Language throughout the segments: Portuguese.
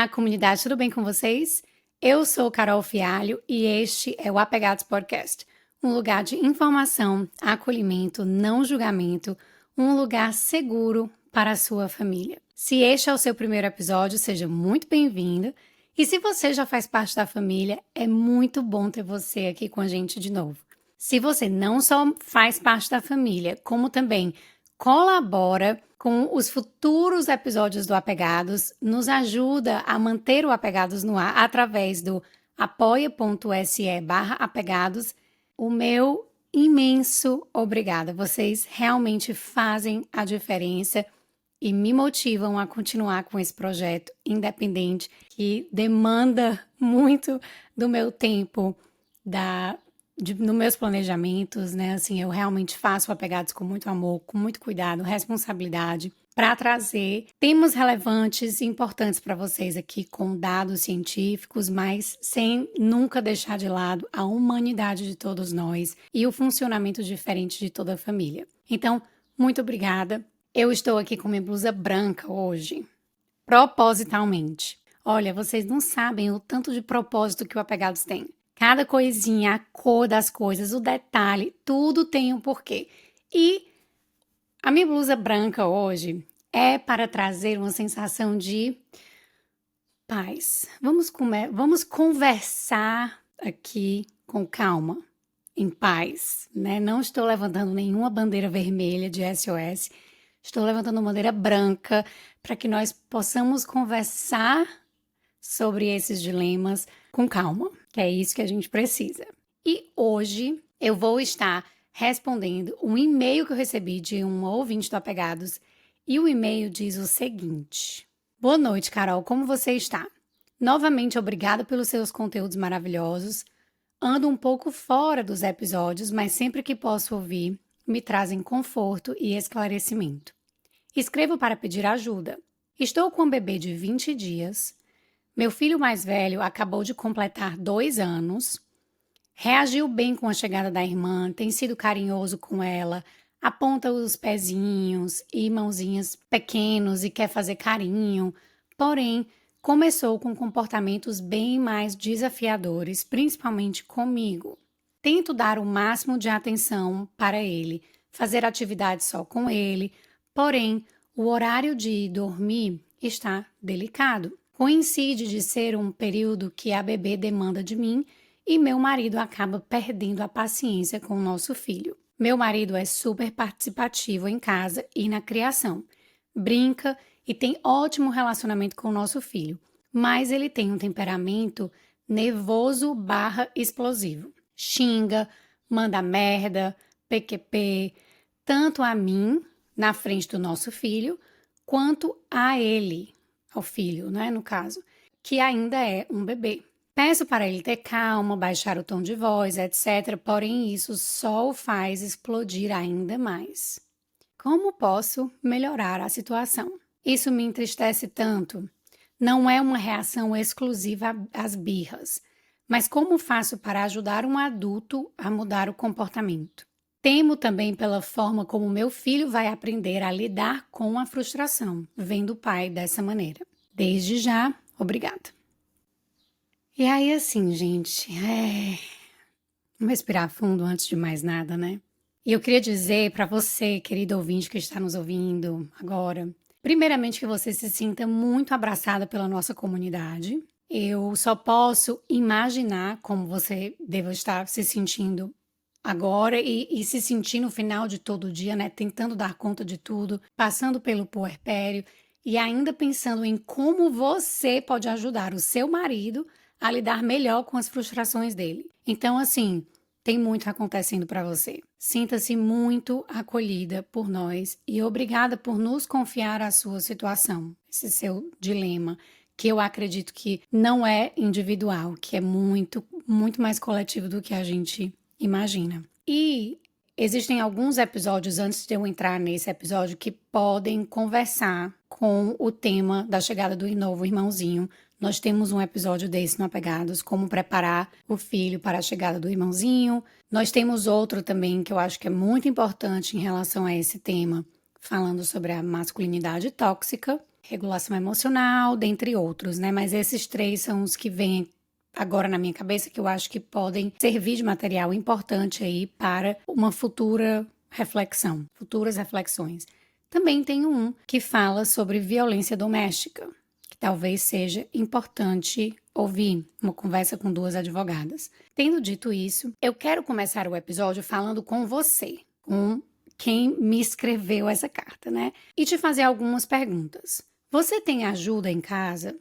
Olá, comunidade, tudo bem com vocês? Eu sou Carol Fialho e este é o Apegados Podcast, um lugar de informação, acolhimento, não julgamento, um lugar seguro para a sua família. Se este é o seu primeiro episódio, seja muito bem-vindo. E se você já faz parte da família, é muito bom ter você aqui com a gente de novo. Se você não só faz parte da família, como também colabora com os futuros episódios do Apegados, nos ajuda a manter o Apegados no ar através do apoia.se/apegados. O meu imenso obrigada. Vocês realmente fazem a diferença e me motivam a continuar com esse projeto independente que demanda muito do meu tempo, nos meus planejamentos, né? Assim, eu realmente faço Apegados com muito amor, com muito cuidado, responsabilidade, para trazer temas relevantes e importantes para vocês aqui com dados científicos, mas sem nunca deixar de lado a humanidade de todos nós e o funcionamento diferente de toda a família. Então, muito obrigada. Eu estou aqui com minha blusa branca hoje, propositalmente. Olha, vocês não sabem o tanto de propósito que o Apegados tem. Cada coisinha, a cor das coisas, o detalhe, tudo tem um porquê. E a minha blusa branca hoje é para trazer uma sensação de paz. Vamos conversar aqui com calma, em paz, né? Não estou levantando nenhuma bandeira vermelha de SOS. Estou levantando uma bandeira branca para que nós possamos conversar sobre esses dilemas com calma, que é isso que a gente precisa. E hoje eu vou estar respondendo um e-mail que eu recebi de um ouvinte do Apegados e o e-mail diz o seguinte: Boa noite, Carol, como você está? Novamente, obrigada pelos seus conteúdos maravilhosos. Ando um pouco fora dos episódios, mas sempre que posso ouvir, me trazem conforto e esclarecimento. Escrevo para pedir ajuda. Estou com um bebê de 20 dias. Meu filho mais velho acabou de completar 2 anos. Reagiu bem com a chegada da irmã, tem sido carinhoso com ela, aponta os pezinhos e mãozinhas pequenos e quer fazer carinho. Porém, começou com comportamentos bem mais desafiadores, principalmente comigo. Tento dar o máximo de atenção para ele, fazer atividades só com ele, porém, o horário de dormir está delicado. Coincide de ser um período que a bebê demanda de mim e meu marido acaba perdendo a paciência com o nosso filho. Meu marido é super participativo em casa e na criação. Brinca e tem ótimo relacionamento com o nosso filho, mas ele tem um temperamento nervoso/explosivo. Xinga, manda merda, PQP, tanto a mim, na frente do nosso filho, quanto a ele, ao filho, né, no caso, que ainda é um bebê. Peço para ele ter calma, baixar o tom de voz, etc., porém isso só o faz explodir ainda mais. Como posso melhorar a situação? Isso me entristece tanto. Não é uma reação exclusiva às birras, mas como faço para ajudar um adulto a mudar o comportamento? Temo também pela forma como meu filho vai aprender a lidar com a frustração, vendo o pai dessa maneira. Desde já, obrigada. E aí, assim, gente, vamos respirar fundo antes de mais nada, né? E eu queria dizer para você, querido ouvinte que está nos ouvindo agora, primeiramente que você se sinta muito abraçada pela nossa comunidade. Eu só posso imaginar como você deve estar se sentindo agora e se sentir no final de todo o dia, né? Tentando dar conta de tudo, passando pelo puerpério e ainda pensando em como você pode ajudar o seu marido a lidar melhor com as frustrações dele. Então, assim, tem muito acontecendo para você. Sinta-se muito acolhida por nós e obrigada por nos confiar a sua situação, esse seu dilema, que eu acredito que não é individual, que é muito, muito mais coletivo do que a gente imagina. E existem alguns episódios, antes de eu entrar nesse episódio, que podem conversar com o tema da chegada do novo irmãozinho. Nós temos um episódio desse no Apegados, como preparar o filho para a chegada do irmãozinho. Nós temos outro também que eu acho que é muito importante em relação a esse tema, falando sobre a masculinidade tóxica. regulação emocional, dentre outros, né? Mas esses 3 são os que vêm agora na minha cabeça, que eu acho que podem servir de material importante aí para uma futura reflexão, futuras reflexões. Também tem um que fala sobre violência doméstica, que talvez seja importante ouvir, uma conversa com 2 advogadas. Tendo dito isso, eu quero começar o episódio falando com você, com quem me escreveu essa carta, né? E te fazer algumas perguntas. Você tem ajuda em casa?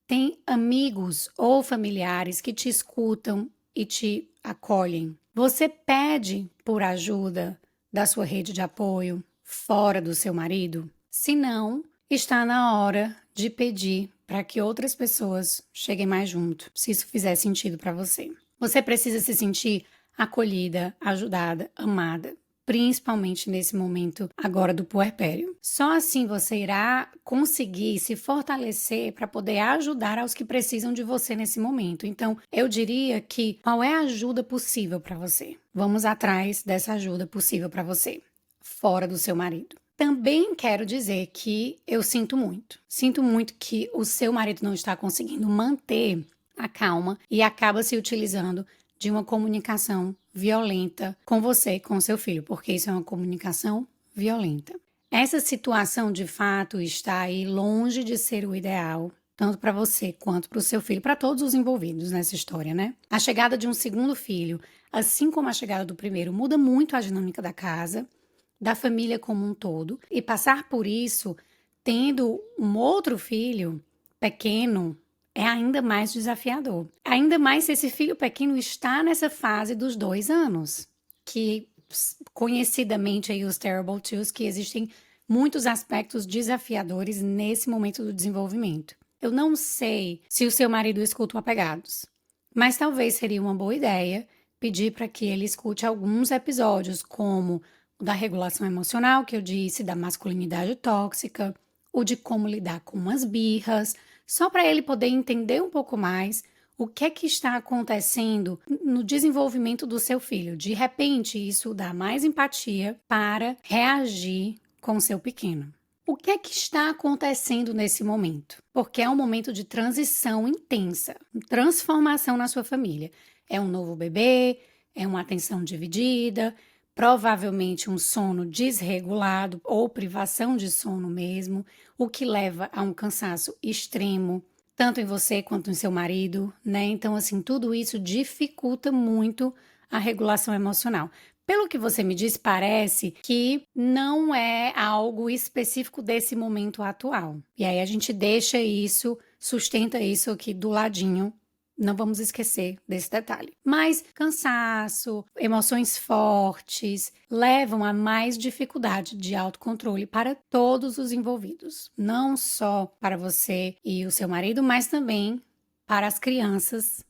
Tem amigos ou familiares que te escutam e te acolhem? Você pede por ajuda da sua rede de apoio fora do seu marido? Se não, está na hora de pedir para que outras pessoas cheguem mais junto, se isso fizer sentido para você. Você precisa se sentir acolhida, ajudada, amada, principalmente nesse momento agora do puerpério. Só assim você irá conseguir se fortalecer para poder ajudar aos que precisam de você nesse momento. Então, eu diria que qual é a ajuda possível para você? Vamos atrás dessa ajuda possível para você, fora do seu marido. Também quero dizer que eu sinto muito que o seu marido não está conseguindo manter a calma e acaba se utilizando de uma comunicação violenta com você e com seu filho, porque isso é uma comunicação violenta. Essa situação, de fato, está aí longe de ser o ideal, tanto para você quanto para o seu filho, para todos os envolvidos nessa história, né? A chegada de um segundo filho, assim como a chegada do primeiro, muda muito a dinâmica da casa, da família como um todo, e passar por isso, tendo um outro filho pequeno, é ainda mais desafiador. Ainda mais se esse filho pequeno está nessa fase dos 2 anos, que conhecidamente aí os Terrible Twos, que existem muitos aspectos desafiadores nesse momento do desenvolvimento. Eu não sei se o seu marido escuta o Apegados, mas talvez seria uma boa ideia pedir para que ele escute alguns episódios, como o da regulação emocional, que eu disse, da masculinidade tóxica, o de como lidar com as birras, só para ele poder entender um pouco mais o que é que está acontecendo no desenvolvimento do seu filho. De repente, isso dá mais empatia para reagir com o seu pequeno. O que é que está acontecendo nesse momento? Porque é um momento de transição intensa, transformação na sua família. É um novo bebê, é uma atenção dividida, provavelmente um sono desregulado ou privação de sono mesmo, o que leva a um cansaço extremo, tanto em você quanto em seu marido, né? Então, assim, tudo isso dificulta muito a regulação emocional. Pelo que você me disse, parece que não é algo específico desse momento atual. E aí a gente deixa isso, sustenta isso aqui do ladinho. Não vamos esquecer desse detalhe. Mas cansaço, emoções fortes levam a mais dificuldade de autocontrole para todos os envolvidos. Não só para você e o seu marido, mas também para as crianças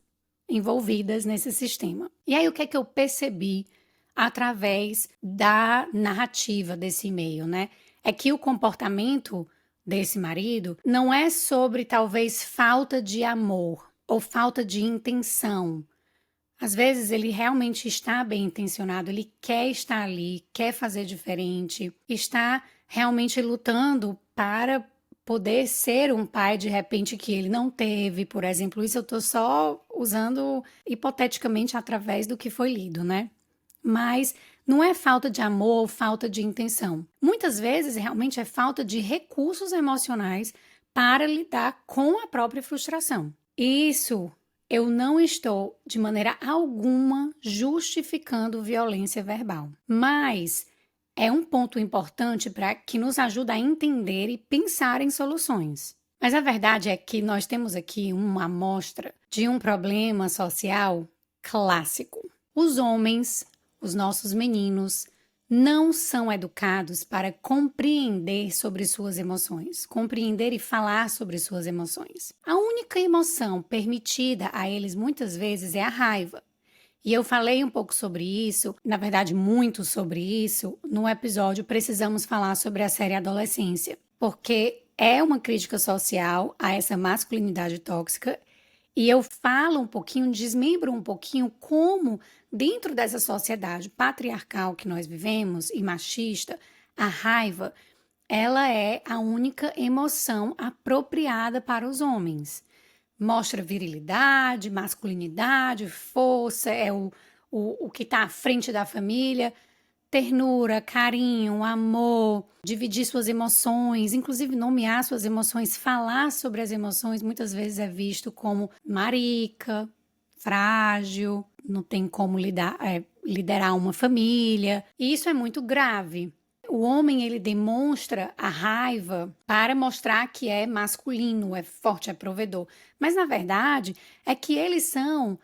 envolvidas nesse sistema. E aí o que é que eu percebi através da narrativa desse e-mail, né? É que o comportamento desse marido não é sobre talvez falta de amor ou falta de intenção. Às vezes ele realmente está bem intencionado, ele quer estar ali, quer fazer diferente, está realmente lutando para poder ser um pai de repente que ele não teve, por exemplo. Isso eu estou só usando hipoteticamente através do que foi lido, né? Mas não é falta de amor ou falta de intenção. Muitas vezes realmente é falta de recursos emocionais para lidar com a própria frustração. Isso eu não estou de maneira alguma justificando violência verbal, mas é um ponto importante para que nos ajuda a entender e pensar em soluções. Mas a verdade é que nós temos aqui uma amostra de um problema social clássico. Os homens, os nossos meninos, não são educados para compreender sobre suas emoções, compreender e falar sobre suas emoções. A única emoção permitida a eles muitas vezes é a raiva. E eu falei um pouco sobre isso, na verdade muito sobre isso, no episódio Precisamos Falar sobre a Série Adolescência, porque é uma crítica social a essa masculinidade tóxica. E eu falo um pouquinho, desmembro um pouquinho como, dentro dessa sociedade patriarcal que nós vivemos e machista, a raiva ela é a única emoção apropriada para os homens. Mostra virilidade, masculinidade, força, é o que está à frente da família. Ternura, carinho, amor, dividir suas emoções, inclusive nomear suas emoções, falar sobre as emoções, muitas vezes é visto como marica, frágil, não tem como liderar uma família. E isso é muito grave. O homem, ele demonstra a raiva para mostrar que é masculino, é forte, é provedor. Mas, na verdade, é que eles são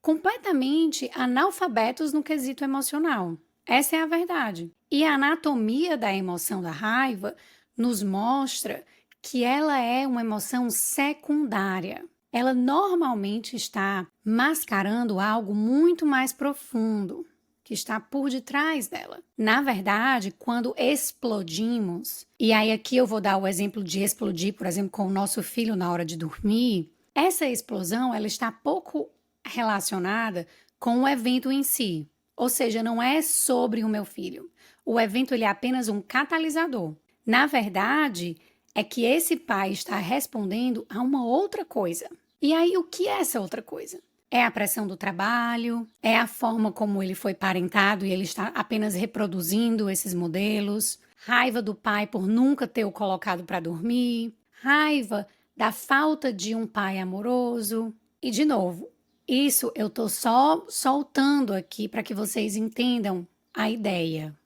completamente analfabetos no quesito emocional. Essa é a verdade. E a anatomia da emoção da raiva nos mostra que ela é uma emoção secundária. Ela normalmente está mascarando algo muito mais profundo, que está por detrás dela. Na verdade, quando explodimos, e aí aqui eu vou dar o exemplo de explodir, por exemplo, com o nosso filho na hora de dormir, essa explosão ela está pouco relacionada com o evento em si. Ou seja, não é sobre o meu filho. O evento ele é apenas um catalisador. Na verdade, é que esse pai está respondendo a uma outra coisa. E aí, o que é essa outra coisa? É a pressão do trabalho, é a forma como ele foi parentado e ele está apenas reproduzindo esses modelos, raiva do pai por nunca ter o colocado para dormir, raiva da falta de um pai amoroso. E, de novo, isso eu estou só soltando aqui para que vocês entendam a ideia,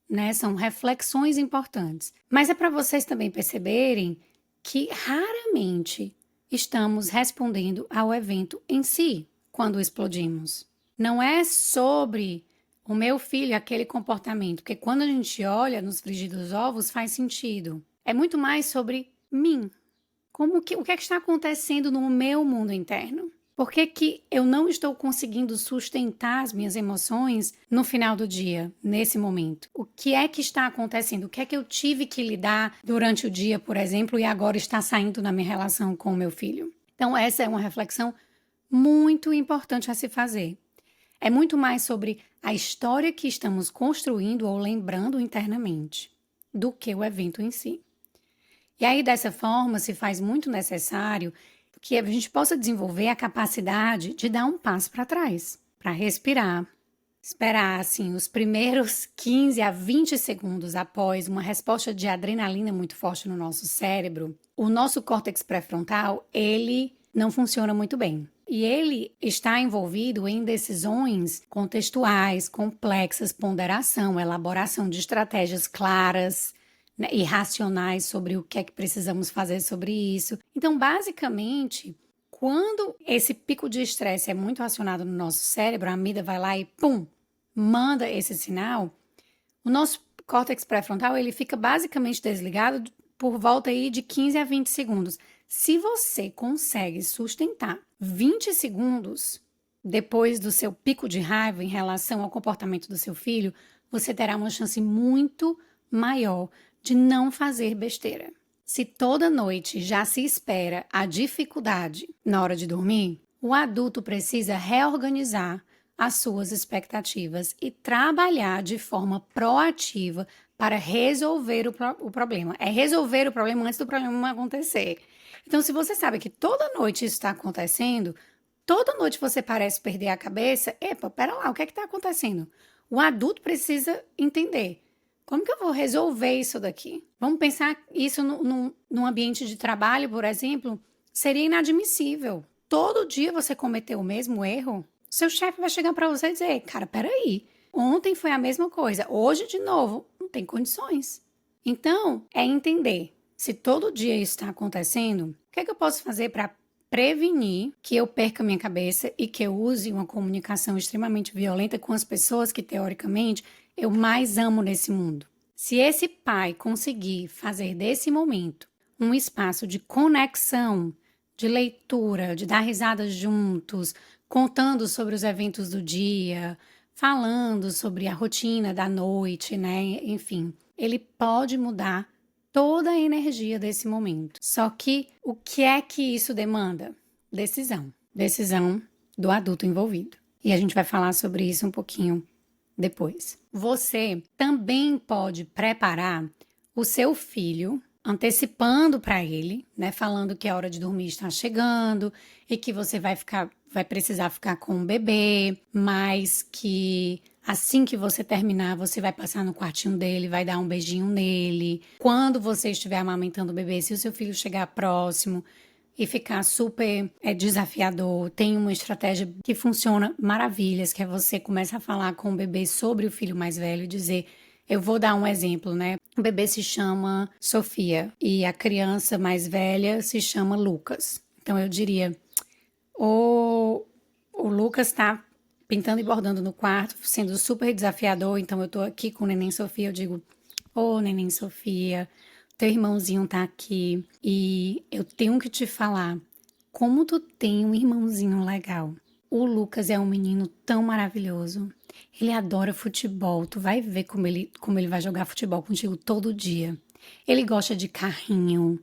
né? São reflexões importantes. Mas é para vocês também perceberem que raramente estamos respondendo ao evento em si quando explodimos. Não é sobre o meu filho, aquele comportamento, porque quando a gente olha nos frigir dos ovos faz sentido. É muito mais sobre mim. O que é que está acontecendo no meu mundo interno? Por que eu não estou conseguindo sustentar as minhas emoções no final do dia, nesse momento? O que é que está acontecendo? O que é que eu tive que lidar durante o dia, por exemplo, e agora está saindo na minha relação com o meu filho? Então, essa é uma reflexão muito importante a se fazer. É muito mais sobre a história que estamos construindo ou lembrando internamente do que o evento em si. E aí, dessa forma, se faz muito necessário que a gente possa desenvolver a capacidade de dar um passo para trás, para respirar, esperar assim os primeiros 15 a 20 segundos após uma resposta de adrenalina muito forte no nosso cérebro. O nosso córtex pré-frontal, ele não funciona muito bem. E ele está envolvido em decisões contextuais, complexas, ponderação, elaboração de estratégias claras, né, e racionais sobre o que é que precisamos fazer sobre isso. Então, basicamente, quando esse pico de estresse é muito acionado no nosso cérebro, a amígdala vai lá e pum, manda esse sinal, o nosso córtex pré-frontal ele fica basicamente desligado por volta aí de 15 a 20 segundos. Se você consegue sustentar 20 segundos depois do seu pico de raiva em relação ao comportamento do seu filho, você terá uma chance muito maior de não fazer besteira. Se toda noite já se espera a dificuldade na hora de dormir, o adulto precisa reorganizar as suas expectativas e trabalhar de forma proativa para resolver o problema. É resolver o problema antes do problema acontecer. Então, se você sabe que toda noite isso está acontecendo, toda noite você parece perder a cabeça, epa, pera lá, o que é que está acontecendo? O adulto precisa entender. Como que eu vou resolver isso daqui? Vamos pensar isso num ambiente de trabalho, por exemplo, seria inadmissível. Todo dia você cometeu o mesmo erro, seu chefe vai chegar para você e dizer, cara, peraí, ontem foi a mesma coisa, hoje de novo, não tem condições. Então, é entender, se todo dia isso está acontecendo, o que é que eu posso fazer para prevenir que eu perca minha cabeça e que eu use uma comunicação extremamente violenta com as pessoas que, teoricamente, eu mais amo nesse mundo. Se esse pai conseguir fazer desse momento um espaço de conexão, de leitura, de dar risadas juntos, contando sobre os eventos do dia, falando sobre a rotina da noite, né? Enfim, ele pode mudar toda a energia desse momento. Só que o que é que isso demanda? Decisão. Decisão do adulto envolvido. E a gente vai falar sobre isso um pouquinho depois. Você também pode preparar o seu filho, antecipando para ele, né, falando que a hora de dormir está chegando e que você vai precisar ficar com o bebê, mas que assim que você terminar, você vai passar no quartinho dele, vai dar um beijinho nele. Quando você estiver amamentando o bebê, se o seu filho chegar próximo e ficar super desafiador, tem uma estratégia que funciona maravilhas, que é você começa a falar com o bebê sobre o filho mais velho e dizer, eu vou dar um exemplo, né? O bebê se chama Sofia e a criança mais velha se chama Lucas. Então eu diria, o Lucas tá pintando e bordando no quarto, sendo super desafiador, então eu tô aqui com o neném Sofia, eu digo, neném Sofia, teu irmãozinho tá aqui e eu tenho que te falar, como tu tem um irmãozinho legal. O Lucas é um menino tão maravilhoso. Ele adora futebol. Tu vai ver como ele vai jogar futebol contigo todo dia. Ele gosta de carrinho.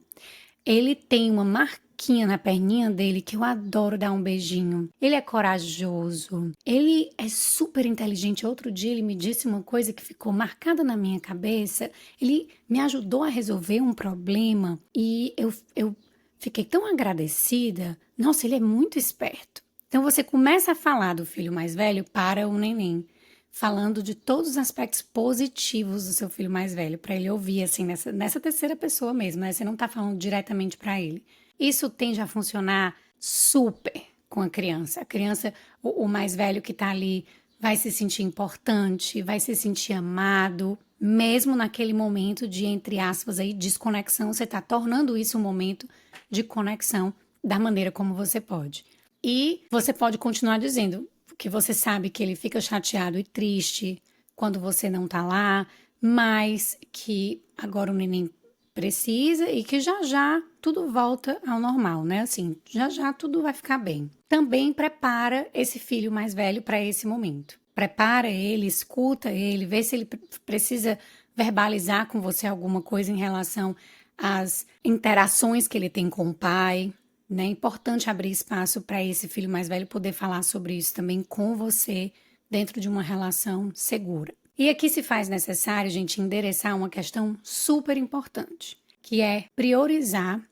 Ele tem uma marquinha na perninha dele que eu adoro dar um beijinho. Ele é corajoso. Ele é super inteligente. Outro dia ele me disse uma coisa que ficou marcada na minha cabeça. Ele me ajudou a resolver um problema e eu fiquei tão agradecida. Nossa, ele é muito esperto. Então você começa a falar do filho mais velho para o neném, falando de todos os aspectos positivos do seu filho mais velho, para ele ouvir assim nessa terceira pessoa mesmo, né? Você não está falando diretamente para ele. Isso tende a funcionar super com a criança. A criança, o mais velho que está ali, vai se sentir importante, vai se sentir amado, mesmo naquele momento de, entre aspas, aí, desconexão, você está tornando isso um momento de conexão da maneira como você pode. E você pode continuar dizendo que você sabe que ele fica chateado e triste quando você não tá lá, mas que agora o neném precisa e que já já tudo volta ao normal, né? Assim, já já tudo vai ficar bem. Também prepara esse filho mais velho para esse momento. Prepara ele, escuta ele, vê se ele precisa verbalizar com você alguma coisa em relação às interações que ele tem com o pai. É importante abrir espaço para esse filho mais velho poder falar sobre isso também com você, dentro de uma relação segura. E aqui se faz necessário, gente, endereçar uma questão super importante, que é priorizar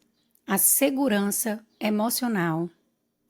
a segurança emocional,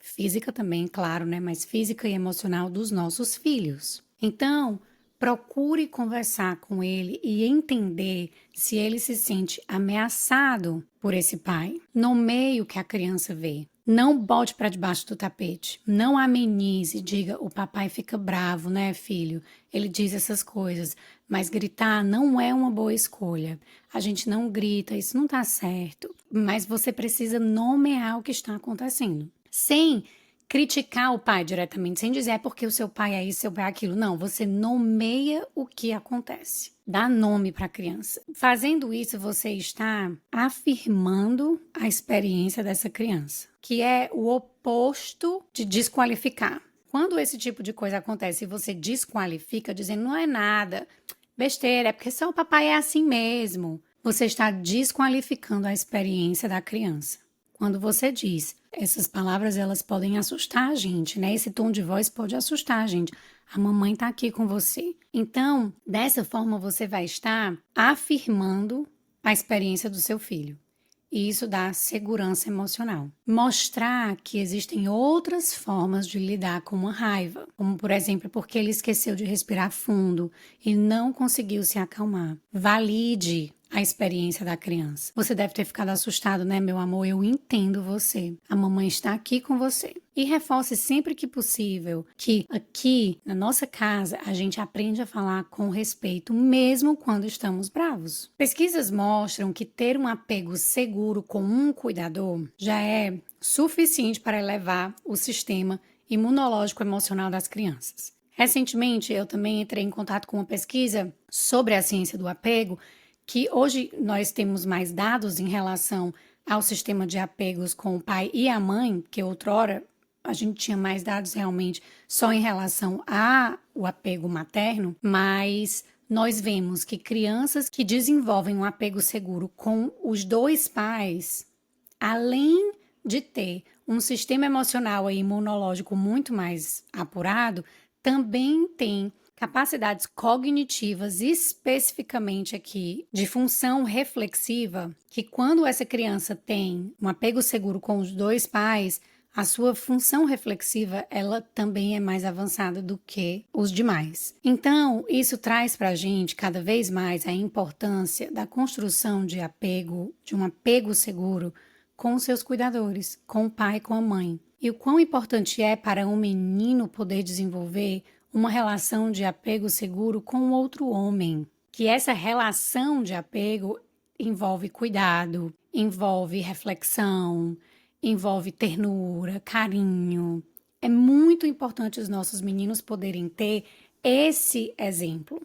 física também, claro, né? Mas física e emocional dos nossos filhos. Então, procure conversar com ele e entender se ele se sente ameaçado por esse pai. Nomeie que a criança vê. Não bote para debaixo do tapete. Não amenize, diga, o papai fica bravo, né, filho? Ele diz essas coisas. Mas gritar não é uma boa escolha. A gente não grita, isso não tá certo. Mas você precisa nomear o que está acontecendo. Sem criticar o pai diretamente, sem dizer é porque o seu pai é isso, seu pai é aquilo. Não, você nomeia o que acontece. Dá nome para a criança. Fazendo isso, você está afirmando a experiência dessa criança, que é o oposto de desqualificar. Quando esse tipo de coisa acontece e você desqualifica, dizendo não é nada, besteira, é porque só o papai é assim mesmo, você está desqualificando a experiência da criança. Quando você diz, essas palavras elas podem assustar a gente, né? Esse tom de voz pode assustar a gente. A mamãe tá aqui com você. Então, dessa forma você vai estar afirmando a experiência do seu filho. E isso dá segurança emocional. Mostrar que existem outras formas de lidar com uma raiva, como por exemplo, porque ele esqueceu de respirar fundo e não conseguiu se acalmar. Valide a experiência da criança. Você deve ter ficado assustado, né, meu amor? Eu entendo você. A mamãe está aqui com você. E reforce sempre que possível que aqui, na nossa casa, a gente aprende a falar com respeito, mesmo quando estamos bravos. Pesquisas mostram que ter um apego seguro com um cuidador já é suficiente para elevar o sistema imunológico emocional das crianças. Recentemente, eu também entrei em contato com uma pesquisa sobre a ciência do apego, que hoje nós temos mais dados em relação ao sistema de apegos com o pai e a mãe, que outrora a gente tinha mais dados realmente só em relação ao apego materno, mas nós vemos que crianças que desenvolvem um apego seguro com os dois pais, além de ter um sistema emocional e imunológico muito mais apurado, também tem capacidades cognitivas, especificamente aqui, de função reflexiva, que quando essa criança tem um apego seguro com os dois pais, a sua função reflexiva, ela também é mais avançada do que os demais. Então, isso traz para a gente cada vez mais a importância da construção de apego, de um apego seguro com os seus cuidadores, com o pai e com a mãe. E o quão importante é para um menino poder desenvolver uma relação de apego seguro com outro homem. Que essa relação de apego envolve cuidado, envolve reflexão, envolve ternura, carinho. É muito importante os nossos meninos poderem ter esse exemplo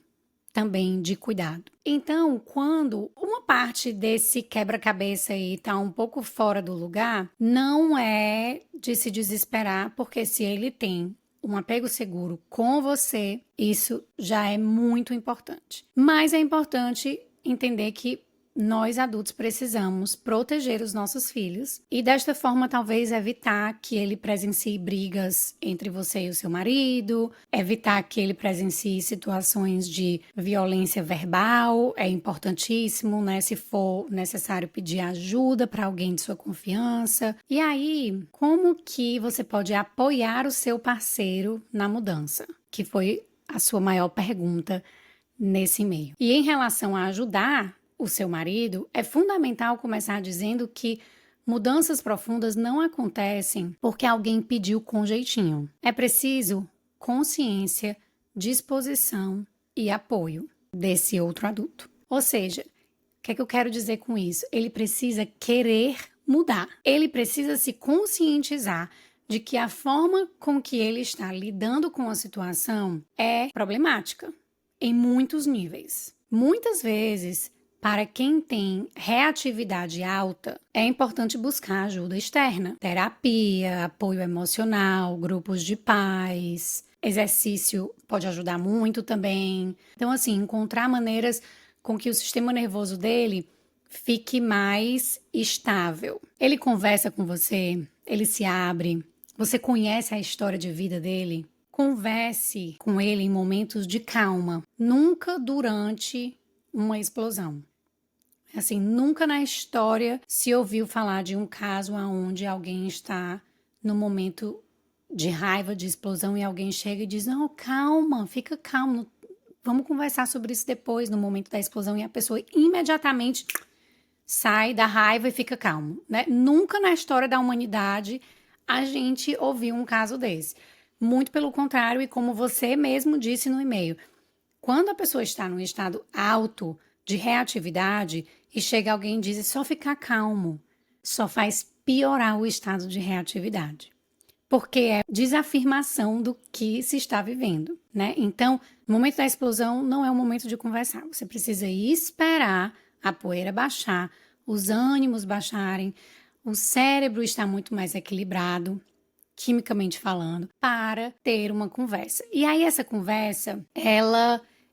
também de cuidado. Então, quando uma parte desse quebra-cabeça aí está um pouco fora do lugar, não é de se desesperar, porque se ele tem um apego seguro com você, isso já é muito importante. Mas é importante entender que nós adultos precisamos proteger os nossos filhos e desta forma talvez evitar que ele presencie brigas entre você e o seu marido, evitar que ele presencie situações de violência verbal, é importantíssimo, né? Se for necessário pedir ajuda para alguém de sua confiança. E aí, como que você pode apoiar o seu parceiro na mudança? Que foi a sua maior pergunta nesse e-mail. E em relação a ajudar o seu marido, é fundamental começar dizendo que mudanças profundas não acontecem porque alguém pediu com jeitinho. É preciso consciência, disposição e apoio desse outro adulto. Ou seja, o que é que eu quero dizer com isso? Ele precisa querer mudar. Ele precisa se conscientizar de que a forma com que ele está lidando com a situação é problemática em muitos níveis. Muitas vezes, para quem tem reatividade alta, é importante buscar ajuda externa. Terapia, apoio emocional, grupos de pais, exercício pode ajudar muito também. Então, assim, encontrar maneiras com que o sistema nervoso dele fique mais estável. Ele conversa com você, ele se abre, você conhece a história de vida dele. Converse com ele em momentos de calma, nunca durante uma explosão. Assim, nunca na história se ouviu falar de um caso onde alguém está no momento de raiva, de explosão, e alguém chega e diz, não, calma, fica calmo, vamos conversar sobre isso depois, no momento da explosão, e a pessoa imediatamente sai da raiva e fica calmo, né? Nunca na história da humanidade a gente ouviu um caso desse. Muito pelo contrário, e como você mesmo disse no e-mail, quando a pessoa está num estado alto de reatividade e chega alguém e diz, é só ficar calmo, só faz piorar o estado de reatividade. Porque é desafirmação do que se está vivendo, né? Então, no momento da explosão não é o momento de conversar. Você precisa esperar a poeira baixar, os ânimos baixarem, o cérebro está muito mais equilibrado, quimicamente falando, para ter uma conversa. E aí essa conversa,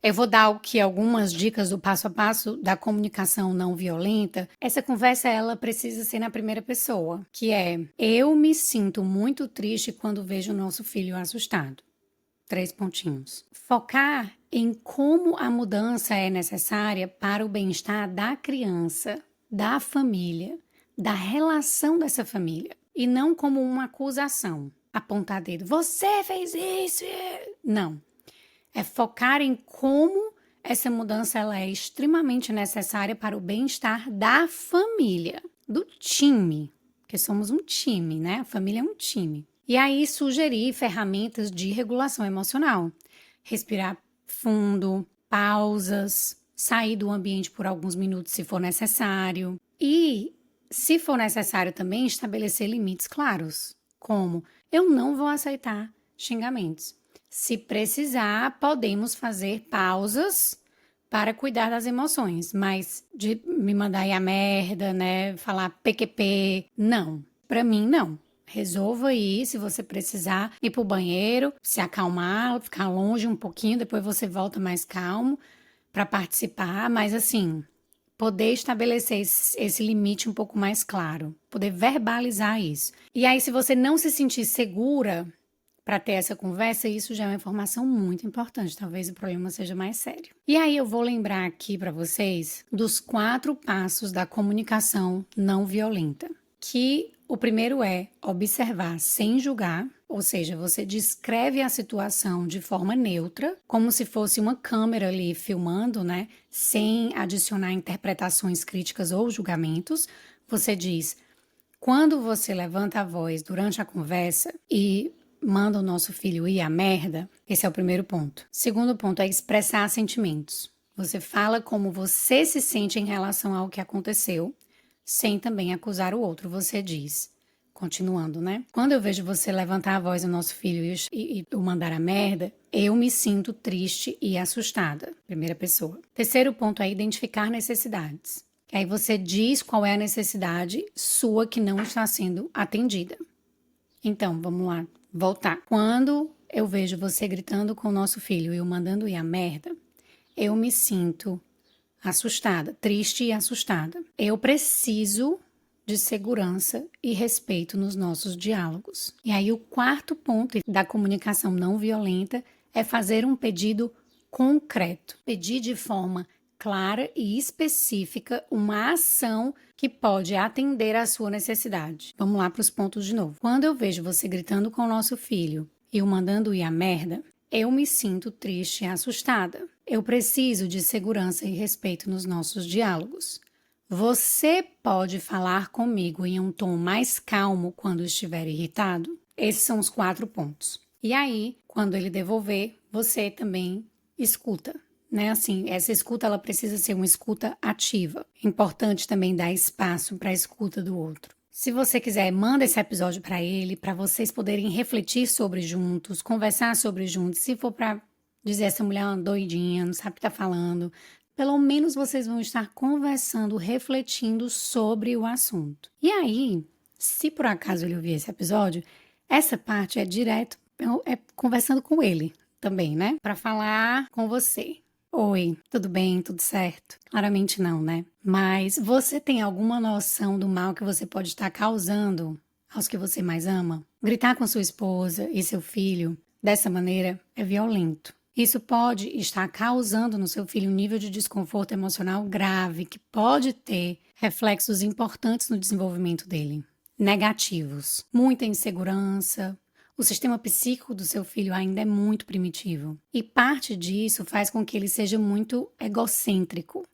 eu vou dar algumas dicas do passo a passo da comunicação não violenta. Essa conversa, ela precisa ser na primeira pessoa, que é, eu me sinto muito triste quando vejo o nosso filho assustado. 3 pontinhos. Focar em como a mudança é necessária para o bem-estar da criança, da família, da relação dessa família. E não como uma acusação. Apontar dedo. Você fez isso! Não. É focar em como essa mudança ela é extremamente necessária para o bem-estar da família, do time, porque somos um time, né? A família é um time. E aí sugerir ferramentas de regulação emocional. Respirar fundo, pausas, sair do ambiente por alguns minutos se for necessário. E, se for necessário também, estabelecer limites claros, como eu não vou aceitar xingamentos. Se precisar, podemos fazer pausas para cuidar das emoções, mas de me mandar ir a merda, né, falar PQP, não. Para mim, não. Resolva aí, se você precisar, ir pro banheiro, se acalmar, ficar longe um pouquinho, depois você volta mais calmo para participar, mas assim, poder estabelecer esse limite um pouco mais claro, poder verbalizar isso. E aí, se você não se sentir segura para ter essa conversa, isso já é uma informação muito importante. Talvez o problema seja mais sério. E aí eu vou lembrar aqui para vocês dos 4 passos da comunicação não violenta. Que o primeiro é observar sem julgar, ou seja, você descreve a situação de forma neutra, como se fosse uma câmera ali filmando, né? Sem adicionar interpretações críticas ou julgamentos. Você diz: quando você levanta a voz durante a conversa e manda o nosso filho ir à merda, esse é o primeiro ponto. Segundo ponto é expressar sentimentos. Você fala como você se sente em relação ao que aconteceu, sem também acusar o outro. Você diz, continuando, né? Quando eu vejo você levantar a voz do nosso filho e o mandar a merda, eu me sinto triste e assustada. Primeira pessoa. Terceiro ponto é identificar necessidades. Aí você diz qual é a necessidade sua que não está sendo atendida. Então, vamos lá, voltar. Quando eu vejo você gritando com o nosso filho e o mandando ir à merda, eu me sinto assustada, triste e assustada. Eu preciso de segurança e respeito nos nossos diálogos. E aí o quarto ponto da comunicação não violenta é fazer um pedido concreto. Pedir de forma clara e específica uma ação que pode atender à sua necessidade. Vamos lá para os pontos de novo. Quando eu vejo você gritando com o nosso filho e o mandando ir à merda, eu me sinto triste e assustada. Eu preciso de segurança e respeito nos nossos diálogos. Você pode falar comigo em um tom mais calmo quando estiver irritado? Esses são os 4 pontos. E aí, quando ele devolver, você também escuta. Né? Assim, essa escuta ela precisa ser uma escuta ativa. Importante também dar espaço para a escuta do outro. Se você quiser, manda esse episódio para ele, para vocês poderem refletir sobre juntos, conversar sobre juntos. Se for para dizer essa mulher é uma doidinha, não sabe o que está falando, pelo menos vocês vão estar conversando, refletindo sobre o assunto. E aí, se por acaso ele ouvir esse episódio, essa parte é direto, é conversando com ele também, né? Para falar com você. Oi, tudo bem? Tudo certo? Claramente não, né? Mas você tem alguma noção do mal que você pode estar causando aos que você mais ama? Gritar com sua esposa e seu filho dessa maneira é violento. Isso pode estar causando no seu filho um nível de desconforto emocional grave que pode ter reflexos importantes no desenvolvimento dele. Negativos. Muita insegurança. O sistema psíquico do seu filho ainda é muito primitivo. E parte disso faz com que ele seja muito egocêntrico.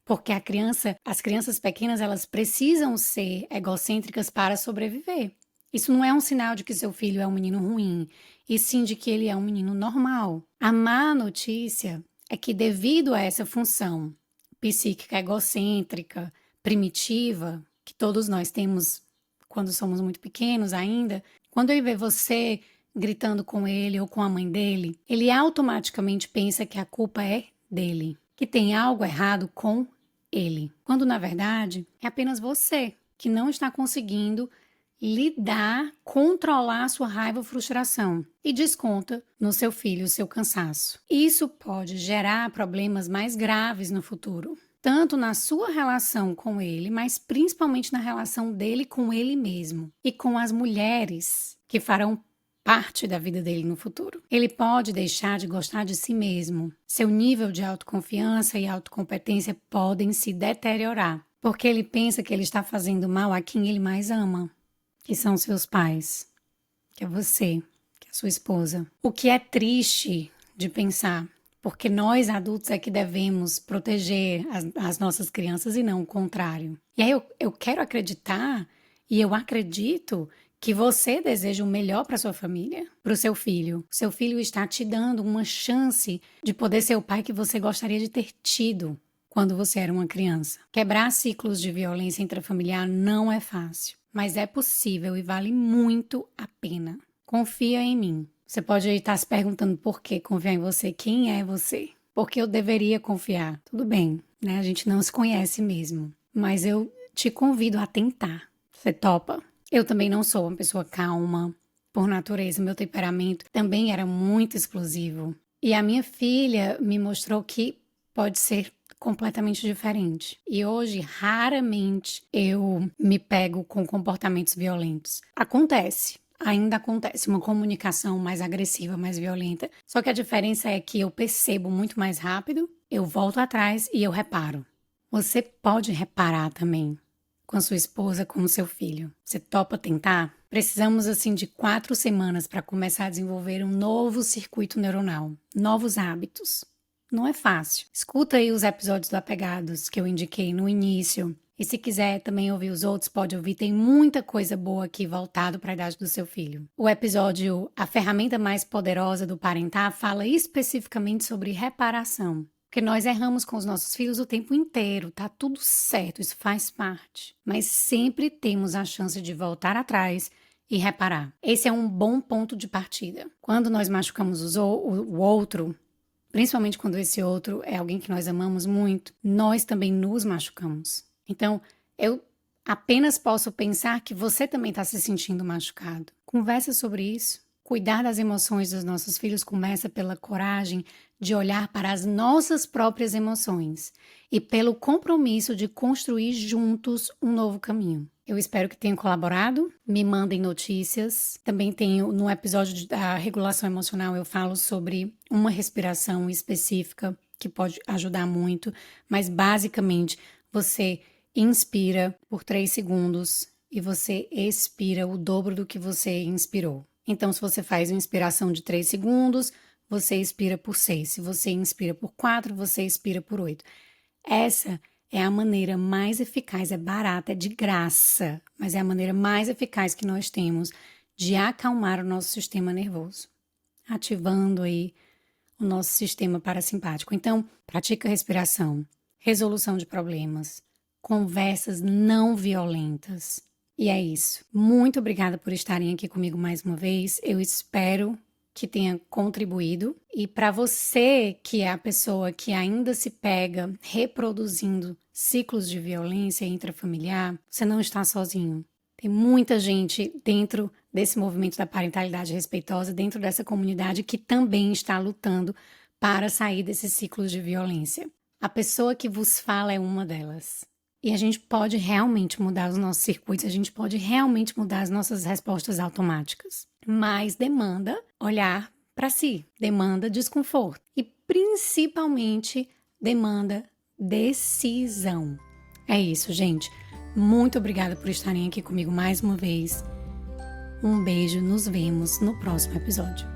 Porque as crianças pequenas, elas precisam ser egocêntricas para sobreviver. Isso não é um sinal de que seu filho é um menino ruim, e sim de que ele é um menino normal. A má notícia é que, devido a essa função psíquica egocêntrica, primitiva, que todos nós temos quando somos muito pequenos ainda, quando ele vê você gritando com ele ou com a mãe dele, ele automaticamente pensa que a culpa é dele, que tem algo errado com ele. Quando, na verdade, é apenas você que não está conseguindo lidar, controlar a sua raiva ou frustração e desconta no seu filho o seu cansaço. Isso pode gerar problemas mais graves no futuro, tanto na sua relação com ele, mas principalmente na relação dele com ele mesmo e com as mulheres que farão parte da vida dele no futuro. Ele pode deixar de gostar de si mesmo. Seu nível de autoconfiança e autocompetência podem se deteriorar, porque ele pensa que ele está fazendo mal a quem ele mais ama, que são seus pais, que é você, que é a sua esposa. O que é triste de pensar, porque nós adultos é que devemos proteger as nossas crianças e não o contrário. E aí eu quero acreditar, e eu acredito que você deseja o melhor para sua família, para o seu filho. Seu filho está te dando uma chance de poder ser o pai que você gostaria de ter tido quando você era uma criança. Quebrar ciclos de violência intrafamiliar não é fácil, mas é possível e vale muito a pena. Confia em mim. Você pode estar se perguntando por que confiar em você. Quem é você? Porque eu deveria confiar. Tudo bem, né? A gente não se conhece mesmo. Mas eu te convido a tentar. Você topa? Eu também não sou uma pessoa calma. Por natureza, meu temperamento também era muito explosivo. E a minha filha me mostrou que pode ser completamente diferente. E hoje, raramente, eu me pego com comportamentos violentos. Acontece. ainda acontece uma comunicação mais agressiva, mais violenta. Só que a diferença é que eu percebo muito mais rápido, eu volto atrás e eu reparo. Você pode reparar também com a sua esposa, com o seu filho. Você topa tentar? Precisamos, assim, de 4 semanas para começar a desenvolver um novo circuito neuronal, novos hábitos. Não é fácil. Escuta aí os episódios do Apegados que eu indiquei no início. E se quiser também ouvir os outros, pode ouvir. Tem muita coisa boa aqui voltado para a idade do seu filho. O episódio A Ferramenta Mais Poderosa do Parentar fala especificamente sobre reparação. Porque nós erramos com os nossos filhos o tempo inteiro, tá tudo certo, isso faz parte. Mas sempre temos a chance de voltar atrás e reparar. Esse é um bom ponto de partida. Quando nós machucamos o outro, principalmente quando esse outro é alguém que nós amamos muito, nós também nos machucamos. Então, eu apenas posso pensar que você também está se sentindo machucado. Conversa sobre isso. Cuidar das emoções dos nossos filhos começa pela coragem de olhar para as nossas próprias emoções e pelo compromisso de construir juntos um novo caminho. Eu espero que tenham colaborado. Me mandem notícias. Também tenho, no episódio da regulação emocional, eu falo sobre uma respiração específica que pode ajudar muito, mas basicamente você inspira por 3 segundos e você expira o dobro do que você inspirou. Então, se você faz uma inspiração de 3 segundos, você expira por 6. Se você inspira por 4, você expira por 8. Essa é a maneira mais eficaz, é barata, é de graça, mas é a maneira mais eficaz que nós temos de acalmar o nosso sistema nervoso, ativando aí o nosso sistema parasimpático. Então, pratica respiração, resolução de problemas, conversas não violentas. E é isso. Muito obrigada por estarem aqui comigo mais uma vez. Eu espero que tenha contribuído. E para você que é a pessoa que ainda se pega reproduzindo ciclos de violência intrafamiliar, você não está sozinho. Tem muita gente dentro desse movimento da parentalidade respeitosa, dentro dessa comunidade que também está lutando para sair desses ciclos de violência. A pessoa que vos fala é uma delas. E a gente pode realmente mudar os nossos circuitos, a gente pode realmente mudar as nossas respostas automáticas. Mas demanda olhar para si, demanda desconforto e principalmente demanda decisão. É isso, gente. Muito obrigada por estarem aqui comigo mais uma vez. Um beijo, nos vemos no próximo episódio.